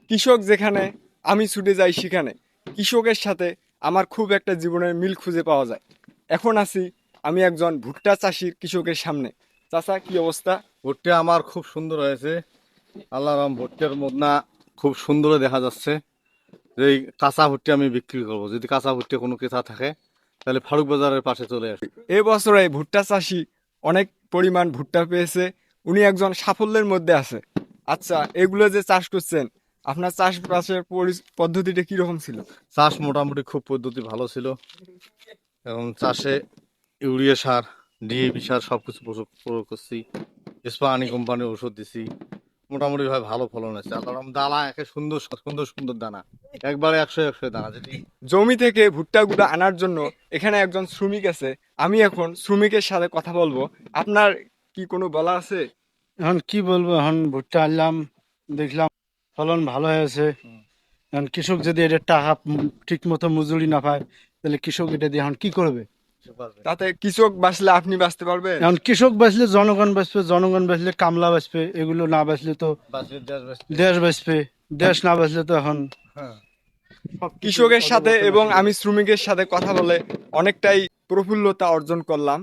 কৃষক যেখানে আমি ছুটে যাই সেখানে। কৃষকের সাথে আমার খুব একটা জীবনের মিল খুঁজে পাওয়া যায়। এখন আছি আমি একজন ভুট্টা চাষির কৃষকের সামনে। চাচা, কি অবস্থা? ভুট্টা আমার খুব সুন্দর হয়েছে। আল্লাহ রাম, ভুট্টার মদনা খুব সুন্দর দেখা যাচ্ছে। যে এই কাঁচা ভুট্টা আমি বিক্রি করবো, যদি কাঁচা ভুট্টা কোনো ক্রেতা থাকে তাহলে ফারুক বাজারের পাশে চলে আসে। এবছরে ভুট্টা চাষি অনেক পরিমাণ ভুট্টা পেয়েছে। উনি একজন সাফল্যের মধ্যে আছে। আচ্ছা, এগুলো যে চাষ করছেন, আপনার চাষবাসের পদ্ধতিটা কিরকম ছিল? চাষ মোটামুটি খুব পদ্ধতি ভালো ছিল এবং চাষে ইউরিয়া সার, ডিএপি সার সবকিছু প্রয়োগ করছি। ইস্পাহানি কোম্পানির ওষুধ দিছি। মোটামুটি ভাবে ভালো ফলন হয়েছে। আল্লাহ রাম, দানা একে সুন্দর সুন্দর সুন্দর দানা, একবারে 100 দানা যেটি। জমি থেকে ভুট্টাগুলো আনার জন্য এখানে একজন শ্রমিক আছে। আমি এখন শ্রমিকের সাথে কথা বলবো। আপনার কি কোনো বলা আছে? এখন কি বলবো, এখন ভুট্টা আনলাম, দেখলাম ফলন ভালো হয়েছে। এখন কৃষক যদি এটা টাকা ঠিক মতো মজুরি না পায়, তাহলে কৃষক এটা দিয়ে এখন কি করবে? তাতে কৃষক বাঁচলে আপনি বাঁচতে পারবেন। এখন কৃষক বাঁচলে জনগণ বাঁচবে, জনগণ বাঁচলে কামলা বাঁচবে, এগুলো না বাঁচলে তো দেশ বাঁচবে, দেশ না বাঁচলে তো এখন হ্যাঁ। কৃষকের সাথে এবং আমি শ্রমিকের সাথে কথা বলে অনেকটাই প্রফুল্লতা অর্জন করলাম।